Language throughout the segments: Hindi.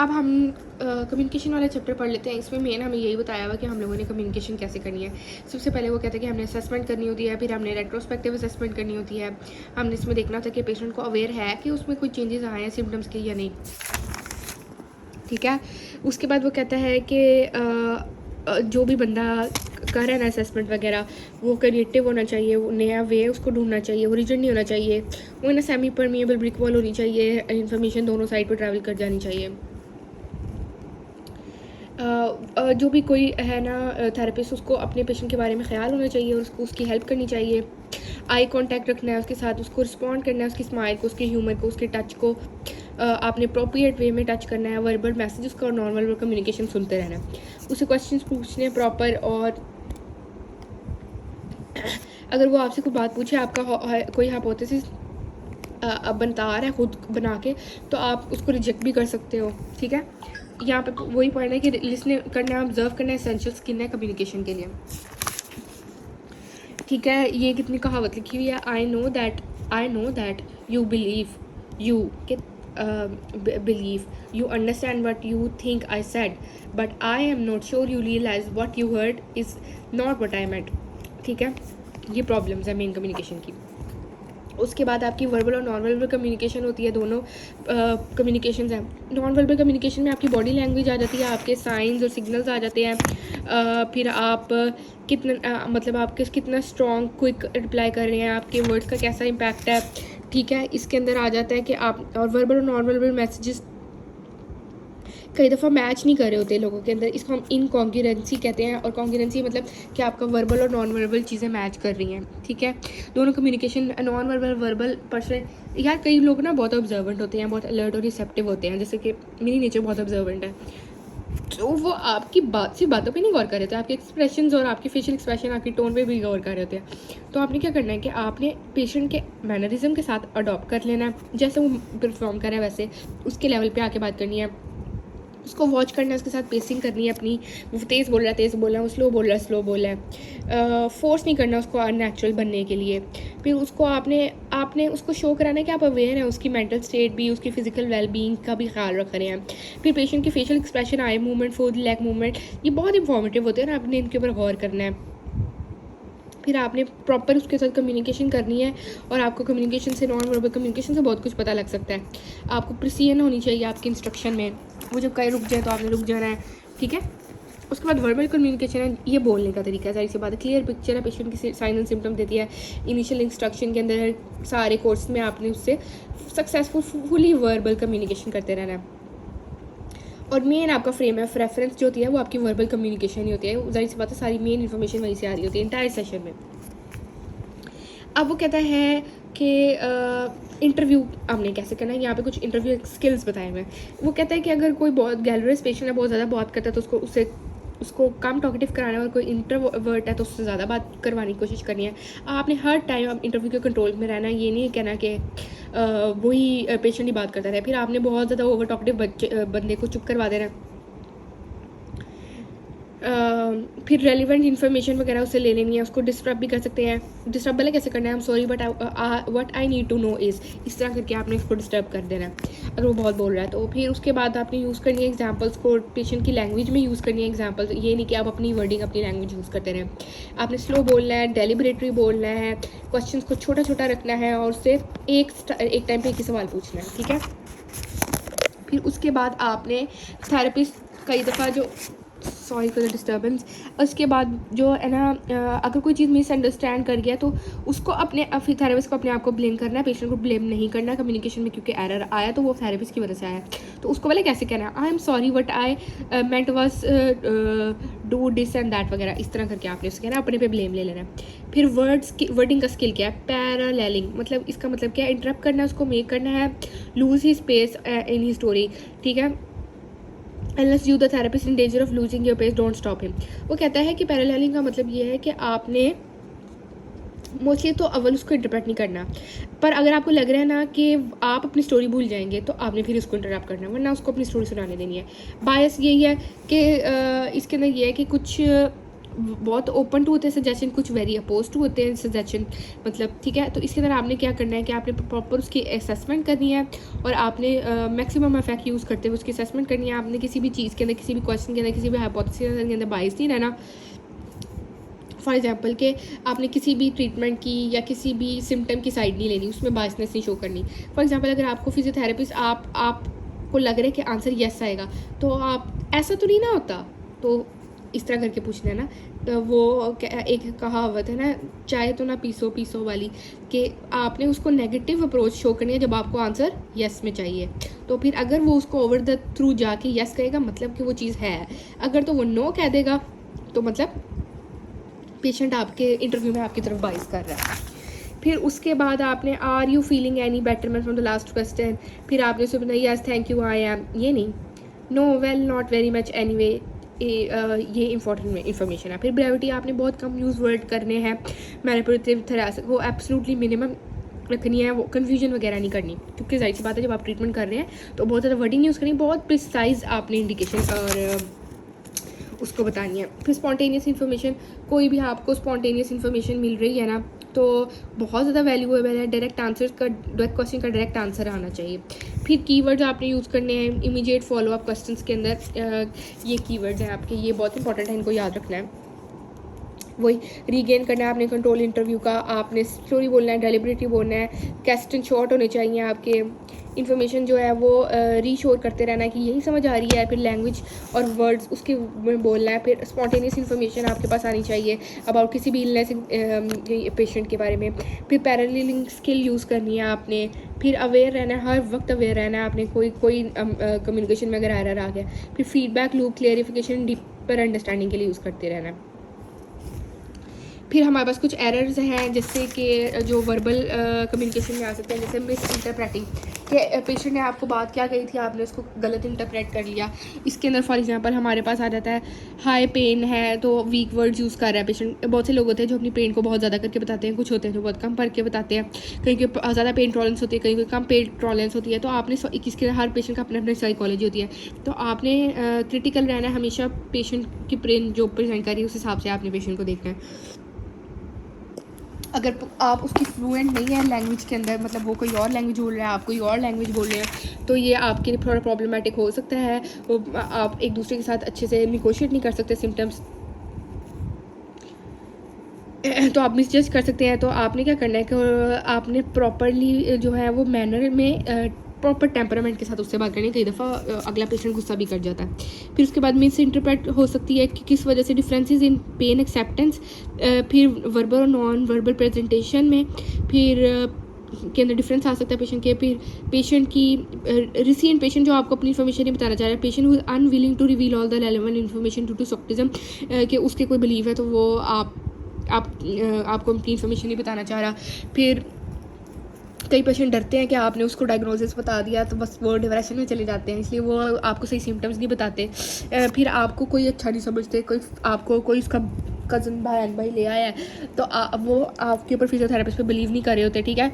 अब हम कम्युनिकेशन वाला चैप्टर पढ़ लेते हैं। इसमें मेन हमें यही बताया हुआ कि हम लोगों ने कम्युनिकेशन कैसे करनी है। सबसे पहले वो कहते हैं कि हमने असेसमेंट करनी होती है, फिर हमने रेट्रोस्पेक्टिव असेसमेंट करनी होती है। हमने इसमें देखना होता है कि पेशेंट को अवेयर है कि उसमें कोई चेंजेस आए हैं सिम्टम्स के या नहीं, ठीक है। उसके बाद वो कहता है कि जो भी बंदा कर रहा है ना असेसमेंट वगैरह, वो क्रिएटिव होना चाहिए, वो नया वे उसको ढूंढना चाहिए, ओरिजिन नहीं होना चाहिए, वो ना सेमी परमिएबल ब्रिक वॉल होनी चाहिए, इन्फॉर्मेशन दोनों साइड पर ट्रैवल कर जानी चाहिए। जो भी कोई है ना थेरेपिस्ट, उसको अपने पेशेंट के बारे में ख्याल होना चाहिए और उसको उसकी हेल्प करनी चाहिए। आई कांटेक्ट रखना है उसके साथ, उसको रिस्पॉन्ड करना है, उसकी स्माइल को, उसके ह्यूमर को, उसके टच को आपने अप्रोप्रिएट वे में टच करना है। वर्बल मैसेजेस का और नॉन वर्बल कम्युनिकेशन सुनते रहना है, उसे क्वेश्चंस पूछने हैं प्रॉपर। और अगर वो आपसे कोई बात पूछे, आपका कोई हाइपोथेसिस बनता आ रहा है खुद बना के, तो आप उसको रिजेक्ट भी कर सकते हो, ठीक है। यहाँ पे वही पढ़ना है कि लिसने करना है, ऑब्जर्व करना है, एसेंशियल स्किल है कम्युनिकेशन के लिए, ठीक है। ये कितनी कहावत लिखी हुई है, I know that you believe you understand what you think I said, but I am not sure you realise what you heard is not what I meant, ठीक है। ये प्रॉब्लम्स है मेन कम्युनिकेशन की। उसके बाद आपकी वर्बल और नॉन वर्बल कम्युनिकेशन होती है, दोनों कम्युनिकेशंस हैं। नॉन वर्बल कम्युनिकेशन में आपकी बॉडी लैंग्वेज आ जाती है, आपके साइंस और सिग्नल्स आ जाते हैं। फिर आप कितना मतलब आपके कितना स्ट्रॉन्ग क्विक रिप्लाई कर रहे हैं, आपके वर्ड्स का कैसा इम्पैक्ट है, ठीक है। इसके अंदर आ जाता है कि आप और वर्बल और नॉन वर्बल मैसेजेस कई दफ़ा मैच नहीं कर रहे होते लोगों के अंदर, इसको हम इनकॉन्ग्रुएंसी कहते हैं। और कॉन्ग्रुएंसी मतलब कि आपका वर्बल और नॉन वर्बल चीज़ें मैच कर रही हैं, ठीक है। दोनों communication non verbal verbal person, यार कई लोग ना बहुत ऑब्जर्वेंट होते हैं, बहुत अलर्ट और रिसेप्टिव होते हैं, जैसे कि मेरी नेचर बहुत ऑब्जर्वेंट है, तो वो आपकी बातों पे नहीं गौर कर रहे थे, आपके एक्सप्रेशंस और आपके फेशियल एक्सप्रेशन, आपकी टोन पे भी गौर कर रहे होते हैं। तो आपने क्या करना है कि आपने पेशेंट के मैनरिज्म के साथ अडॉप्ट कर लेना है, जैसे वो परफॉर्म कर रहा है वैसे उसके लेवल पे आके बात करनी है, उसको वॉच करना है, उसके साथ पेसिंग करनी है अपनी। वो तेज़ बोल रहा है तेज़ बोल रहा है, वो स्लो बोल रहा है स्लो बोल रहा है, फोर्स नहीं करना उसको अननेचुरल बनने के लिए। फिर उसको आपने उसको शो कराना है कि आप अवेयर हैं उसकी मेंटल स्टेट भी, उसकी फिजिकल वेलबींग का भी ख्याल रख रहे हैं। फिर पेशेंट की facial expression, eye movement, foot leg movement, ये बहुत इंफॉर्मेटिव होते हैं ना, आपने इनके ऊपर गौर करना है। फिर आपने प्रॉपर उसके साथ कम्युनिकेशन करनी है, और आपको कम्युनिकेशन से, नॉन वर्बल कम्युनिकेशन से बहुत कुछ पता लग सकता है। आपको प्रिसीजन होनी चाहिए आपकी इंस्ट्रक्शन में, वो जब कहीं रुक जाए तो आपने रुक जाना है, ठीक है। उसके बाद वर्बल कम्युनिकेशन है, ये बोलने का तरीका है, सारी सी बात है, क्लियर पिक्चर है, पेशेंट की साइन एंड सिम्टम देती है। इनिशियल इंस्ट्रक्शन के अंदर सारे कोर्स में आपने उससे सक्सेसफुली वर्बल कम्युनिकेशन करते रहना है। और मेन आपका फ्रेम ऑफ रेफरेंस जो होती है वो आपकी वर्बल कम्युनिकेशन ही होती है, जाहिर सी बात है सारी मेन इन्फॉर्मेशन वहीं से आ रही होती है इंटायर सेशन में। अब वो कहता है कि इंटरव्यू हमने कैसे करना है, यहाँ पे कुछ इंटरव्यू स्किल्स बताए हुए हैं। वो कहता है कि अगर कोई बहुत गैलरस पेशेंट है, बहुत ज़्यादा बात करता है, तो उसको कम टॉकेटिव कराना है, और कोई इंट्रोवर्ट है तो उससे ज़्यादा बात करवाने की कोशिश करनी है। आपने हर टाइम इंटरव्यू के कंट्रोल में रहना है, ये नहीं कहना कि वही पेशेंट ही बात करता रहे। फिर आपने बहुत ज़्यादा ओवर टॉकेटिव बंदे को चुप करवा देना है। फिर रेलिवेंट इन्फॉर्मेशन वगैरह उससे ले लेनी है, उसको डिस्टर्ब भी कर सकते हैं। डिस्टर्ब भले कैसे करना है, हम sorry but what I need to know is, इस तरह करके आपने उसको डिस्टर्ब कर देना है अगर वो बहुत बोल रहा है तो। फिर उसके बाद आपने यूज़ करनी है एग्जांपल्स को, पेशेंट की लैंग्वेज में यूज़ करनी है एग्जांपल्स, ये नहीं कि आप अपनी वर्डिंग अपनी लैंग्वेज यूज़ करते रहें। आपने स्लो बोलना है, डेलिबरेटली बोलना है, क्वेश्चन को छोटा छोटा रखना है, और उससे एक टाइम पर एक ही सवाल पूछना है, ठीक है। फिर उसके बाद आपने थेरेपिस्ट कई दफ़ा जो, सॉरी फॉर द डिस्टर्बेंस, उसके बाद जो है ना अगर कोई चीज़ मिसअंडरस्टैंड कर गया तो उसको फिर थेरेपिस्ट को अपने आप को ब्लेम करना है, पेशेंट को ब्लेम नहीं करना कम्युनिकेशन में, क्योंकि एरर आया तो वो थेरेपिस्ट की वजह से आया। तो उसको पहले कैसे कहना है, I am sorry what I meant was do this and that वगैरह, इस तरह करके आपने उसके ना अपने पे ब्लेम ले लेना है। फिर वर्डिंग का स्किल क्या है, पैरालेलिंग, मतलब इसका मतलब क्या है, इंटरप्ट करना है, उसको मेक करना है, लूज ही स्पेस इन ही स्टोरी, ठीक है। Unless you the therapist in danger of losing your pace, don't stop him। वो कहता है कि पैरेललिंग का मतलब ये है कि आपने मोस्टली तो अव्वल उसको इंटरप्रेट नहीं करना, पर अगर आपको लग रहा है ना कि आप अपनी स्टोरी भूल जाएंगे तो आपने फिर उसको इंटरप्ट करना, वरना उसको अपनी स्टोरी सुनाने देनी है। बायस यही है कि इसके अंदर ये है कि कुछ बहुत ओपन टू होते हैं सजेशन, कुछ वेरी अपोज टू होते हैं सजेशन, मतलब ठीक है। तो इसके अंदर आपने क्या करना है कि आपने प्रॉपर उसकी असेसमेंट करनी है और आपने मैक्सिमम इफेक्ट यूज़ करते हुए उसकी असेसमेंट करनी है। आपने किसी भी चीज़ के अंदर, किसी भी क्वेश्चन के अंदर, किसी भी हाइपोथेसिस के अंदर बाइस नहीं रहना। फॉर एग्जाम्पल के आपने किसी भी ट्रीटमेंट की या किसी भी सिम्टम की साइड नहीं लेनी, उसमें बायसनेस नहीं शो करनी। फॉर एग्जाम्पल अगर आपको फिजियोथेरेपिस्ट आपको लग रहा है कि आंसर येस आएगा, तो आप ऐसा तो नहीं ना होता, तो इस तरह करके पूछना है ना। तो वो एक कहावत है ना, चाय तो ना पीसो पीसो वाली, कि आपने उसको नेगेटिव अप्रोच शो करनी है जब आपको आंसर येस में चाहिए। तो फिर अगर वो उसको ओवर द थ्रू जाके येस कहेगा, मतलब कि वो चीज़ है। अगर तो वो नो कह देगा, तो मतलब पेशेंट आपके इंटरव्यू में आपकी तरफ बाइस कर रहा है। फिर उसके बाद आपने are you feeling any betterment from the last question, फिर आपने उससे बताया yes thank you I am, ये नहीं, no well not very much anyway, ये इंपॉर्टेंट इन्फॉर्मेशन है। फिर ब्रेविटी आपने बहुत कम यूज़ वर्ड करने हैं, मैनिपुलेटिव थेरेपी वो एब्सोल्युटली मिनिमम रखनी है, वो कन्फ्यूजन वगैरह नहीं करनी, क्योंकि जाहिर सी बात है जब आप ट्रीटमेंट कर रहे हैं तो बहुत ज़्यादा वर्डिंग यूज़ करनी, बहुत प्रिसाइज आपने इंडिकेशन और उसको बतानी है। फिर स्पॉन्टेनियस इन्फॉर्मेशन, कोई भी आपको स्पॉन्टेनियस इन्फॉर्मेशन मिल रही है ना, तो बहुत ज़्यादा वैल्यूएबल है। डायरेक्ट आंसर का, डायरेक्ट क्वेश्चन का डायरेक्ट आंसर आना चाहिए। फिर कीवर्ड्स आपने यूज़ करने हैं इमीडिएट फॉलो अप क्वेश्चंस के अंदर, ये कीवर्ड्स हैं आपके, ये बहुत इंपॉर्टेंट है, इनको याद रखना है। वही रीगेन करना है आपने कंट्रोल इंटरव्यू का, आपने स्टोरी बोलना है, डेलिबरेटली बोलना है, क्वेश्चन शॉर्ट होने चाहिए आपके, इन्फॉर्मेशन जो है वो रीशोर करते रहना है कि यही समझ आ रही है, फिर लैंग्वेज और वर्ड्स उसके में बोलना है। फिर स्पॉन्टेनियस इन्फॉर्मेशन आपके पास आनी चाहिए अबाउट किसी भी इलनेस पेशेंट के बारे में। फिर पैरेललिंग स्किल यूज़ करनी है आपने। फिर अवेयर रहना है, हर वक्त अवेयर रहना है आपने, कोई कम्युनिकेशन में अगर एरर आ गया। फिर feedback loop, clarification, deeper understanding के लिए यूज़ करते रहना है। फिर हमारे पास कुछ एरर्स हैं जैसे कि जो वर्बल कम्युनिकेशन में आ सकते हैं, जैसे मिस इंटरप्रेटिंग, कि पेशेंट ने आपको बात क्या कही थी, आपने उसको गलत इंटरप्रेट कर लिया। इसके अंदर फॉर एग्जांपल हमारे पास आ जाता है हाई पेन है तो वीक वर्ड्स यूज़ कर रहा है पेशेंट। बहुत से लोग होते हैं जो अपनी पेन को बहुत ज़्यादा करके बताते हैं, कुछ होते हैं जो बहुत कम करके बताते हैं, कहीं के ज़्यादा पेन टॉलरेंस होती है, कहीं कम पेन टॉलरेंस होती है। तो आपने इसके हर पेशेंट का अपनी अपनी साइकोलॉजी होती है, तो आपने क्रिटिकल रहना है हमेशा। पेशेंट की पेन जो प्रेजेंट कर रही है उस हिसाब से आपने पेशेंट को देखना है। अगर आप उसकी फ्लुएंट नहीं है लैंग्वेज के अंदर, मतलब वो कोई और लैंग्वेज बोल रहा है, आप कोई और लैंग्वेज बोल रहे हैं, तो ये आपके लिए थोड़ा प्रॉब्लमेटिक हो सकता है। वो आप एक दूसरे के साथ अच्छे से निगोशिएट नहीं कर सकते सिम्टम्स, तो आप मिसजज कर सकते हैं। तो आपने क्या करना है कि आपने प्रॉपरली जो है वो मैनर में प्रॉपर टेम्परामेंट के साथ उससे बात करनी है। कई दफ़ा अगला पेशेंट गुस्सा भी कर जाता है। फिर उसके बाद मिस इंटरप्रेट हो सकती है कि किस वजह से, डिफरेंसेस इन पेन एक्सेप्टेंस, फिर वर्बल और नॉन वर्बल प्रेजेंटेशन में फिर के अंदर डिफरेंस आ सकता है पेशेंट के। फिर पेशेंट की रिसीएंट पेशेंट जो आपको अपनी इन्फॉर्मेशन नहीं बताना चाह रहा है, patient who unwilling to reveal all the relevant information to सॉफ्टिज्म, कि उसके कोई बिलीव है तो वो आपको अपनी इन्फॉर्मेशन नहीं बताना चाह रहा। फिर कई पेशेंट डरते हैं कि आपने उसको डायग्नोसिस बता दिया तो बस वो डिप्रेशन में चले जाते हैं, इसलिए वो आपको सही सिम्टम्स नहीं बताते। फिर आपको कोई अच्छा नहीं समझते, कोई उसका कज़न भाई ले आया है तो वो आपके ऊपर फिजियोथेरेपिस्ट पे बिलीव नहीं कर रहे होते, ठीक है।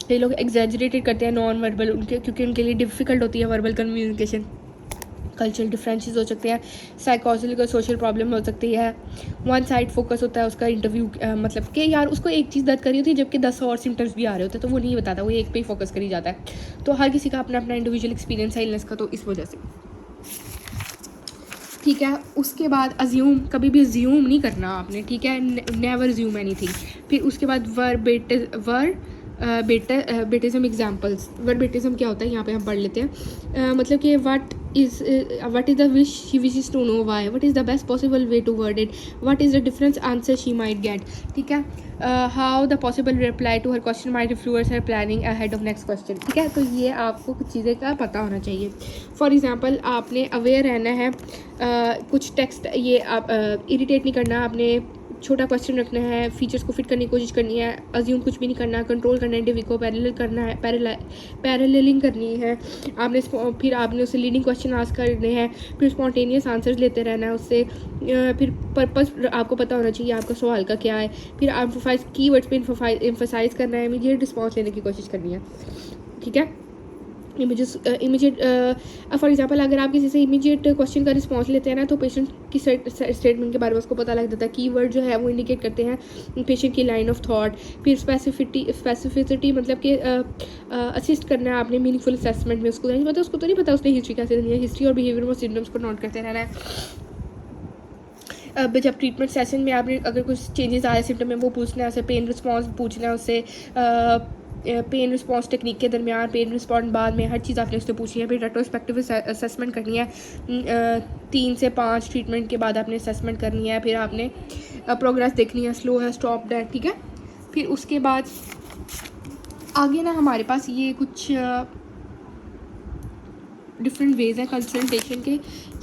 कई लोग एग्जैजरेटेड करते हैं नॉन वर्बल क्योंकि उनके लिए डिफ़िकल्ट होती है वर्बल कम्युनिकेशन। कल्चरल डिफरेंसेस हो सकते हैं, साइकोलॉजिकल सोशल प्रॉब्लम हो सकती है, वन साइड फोकस होता है उसका इंटरव्यू, मतलब कि यार उसको एक चीज़ दर्द करी होती है जबकि 10 और सिम्टम्स भी आ रहे होते हैं, तो वो नहीं बताता, वो एक पे ही फोकस करी जाता है। तो हर किसी का अपना अपना इंडिविजुअल एक्सपीरियंस है इलनेस का, तो इस वजह से ठीक है। उसके बाद अज्यूम, कभी भी अज्यूम नहीं करना आपने, ठीक है, नेवर अज्यूम एनीथिंग। फिर उसके बाद बेटिज्म एग्जाम्पल्स। वर्बेटिज्म क्या होता है यहाँ पे हम पढ़ लेते हैं, मतलब कि what is the wish she wishes to know why, what is the best possible way to word it, what is the difference answer she might get, ठीक है। How the possible reply to her question might influence her planning ahead of next question, ठीक है। तो ये आपको कुछ चीज़ें का पता होना चाहिए। फॉर एग्जांपल आपने अवेयर रहना है, कुछ टेक्स्ट ये आप इरिटेट नहीं करना, आपने छोटा क्वेश्चन रखना है, फीचर्स को फिट करने की कोशिश करनी है, अज्यूम कुछ भी नहीं करना, कंट्रोल करना है, डिवी को पैरेलल करना है, पैरेललिंग करनी है आपने। फिर आपने उससे लीडिंग क्वेश्चन आस्क करने हैं, फिर स्पॉन्टेनियस आंसर्स लेते रहना है उससे। फिर पर्पस आपको पता होना चाहिए आपका सवाल का क्या है। फिर एम्फसाइज कीवर्ड्स पे एम्फसाइज करना है, इमीडिएट रिस्पॉन्स लेने की कोशिश करनी है, ठीक है। इमीडिएट फॉर एग्जांपल अगर आप किसी से इमीडिएट क्वेश्चन का रिस्पांस लेते हैं ना, तो पेशेंट की स्टेटमेंट के बारे में उसको पता लग जाता है। कीवर्ड जो है वो इंडिकेट करते हैं पेशेंट की लाइन ऑफ थॉट। फिर स्पेसिफिसिटी मतलब कि असिस्ट करना है आपने मीनिंगफुल असेसमेंट में। उसको नहीं पता, उसको तो नहीं पता उसने हिस्ट्री कैसे देनी है। हिस्ट्री और बिहेवियर और सिम्टम्स को नोट करते रहना है। अब जब ट्रीटमेंट सेशन में आपने अगर कुछ चेंजेस आए सिम्टम में, वो पूछना है उसे। पेन रिस्पॉन्स पूछना है उससे, पेन रिस्पॉन्स टेक्निक के दरमियान, पेन रिस्पॉन्स बाद में, हर चीज़ आपने उससे पूछनी है। फिर रेट्रोस्पेक्टिव असेसमेंट करनी है। 3 से 5 ट्रीटमेंट के बाद आपने असेसमेंट करनी है। फिर आपने प्रोग्रेस देखनी है, स्लो है, स्टॉप्ड है, ठीक है। फिर उसके बाद आगे ना हमारे पास ये कुछ डिफरेंट वेज हैं कंसल्टेशन के,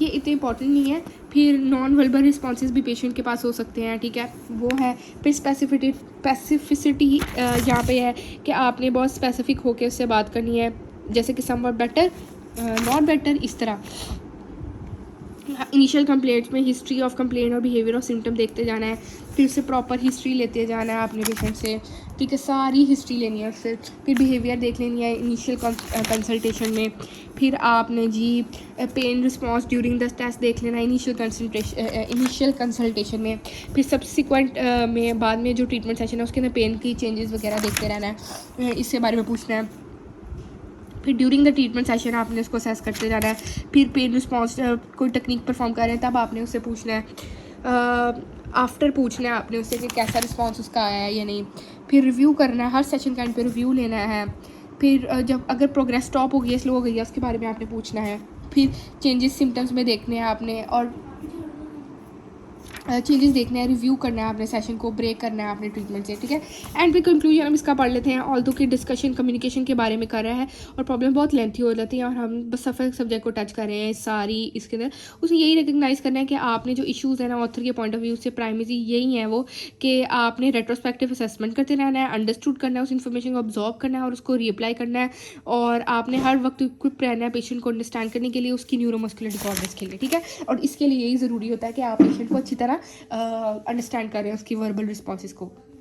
ये इतने इंपॉर्टेंट नहीं है। फिर नॉन वर्बल रिस्पॉन्सेज भी पेशेंट के पास हो सकते हैं, ठीक है, वो है। फिर स्पेसिफिसिटी यहाँ पे है कि आपने बहुत स्पेसिफिक होकर उससे बात करनी है, जैसे कि समवट बेटर, नॉट बेटर, इस तरह। इनिशियल कंप्लेंट्स में हिस्ट्री ऑफ कंप्लेंट और बिहेवियर और सिम्टम देखते जाना है। फिर उससे प्रॉपर हिस्ट्री लेते जाना है आपने पेशेंट से, ठीक है, सारी हिस्ट्री लेनी है उससे। फिर बिहेवियर देख लेनी है इनिशियल कंसल्टेशन में। फिर आपने जी pain response during the test देख लेना है इनिशियल कंसल्टेशन में। फिर सब्सिक्वेंट में बाद में जो ट्रीटमेंट सेशन है उसके अंदर पेन की चेंजेस वगैरह देखते रहना है, इसके बारे में पूछना है। फिर ड्यूरिंग द ट्रीटमेंट सेशन आपने उसको असेस करते जाना है। फिर पेन रिस्पॉन्स कोई टेक्निक परफॉर्म कर रहे हैं तब आपने उससे पूछना है। आफ्टर पूछना है आपने उससे कि कैसा रिस्पॉन्स उसका आया है या नहीं। फिर रिव्यू करना है, हर सेशन के एंड पे रिव्यू लेना है। फिर जब अगर प्रोग्रेस स्टॉप हो गई है, स्लो हो गई है, उसके बारे में आपने पूछना है। फिर चेंजेस सिम्टम्स में देखने हैं आपने, और चेंजेस देखना है, रिव्यू करना है आपने सेशन को, ब्रेक करना है आपने ट्रीटमेंट से, ठीक है। एंड फिर कंक्लूजन हम इसका पढ़ लेते हैं। ऑल्दो की डिस्कशन कम्युनिकेशन के बारे में कर रहा है और प्रॉब्लम बहुत लेंथी हो जाती है और हम बस सब्जेक्ट को टच कर रहे हैं सारी इसके अंदर। उसे यही रिकग्नाइज करना है कि आपने जो इशूज़ है ना ऑथर के पॉइंट ऑफ व्यू से, प्राइमरी यही है वो कि आपने रेट्रोस्पेक्टिव असेसमेंट करते रहना है, अंडरस्टूड करना है, उस इन्फॉर्मेशन को ऑब्जॉर्व करना है और उसको रीअप्लाई करना है। और आपने हर वक्त इक्विप रहना है पेशेंट को अंडरस्टैंड करने के लिए, उसकी न्यूरोमस्कुलर डिसऑर्डर्स के लिए, ठीक है। और इसके लिए यही ज़रूरी होता है कि आप पेशेंट को अच्छी तरह अंडरस्टैंड कर रहे हैं उसकी वर्बल रिस्पॉन्सेज को।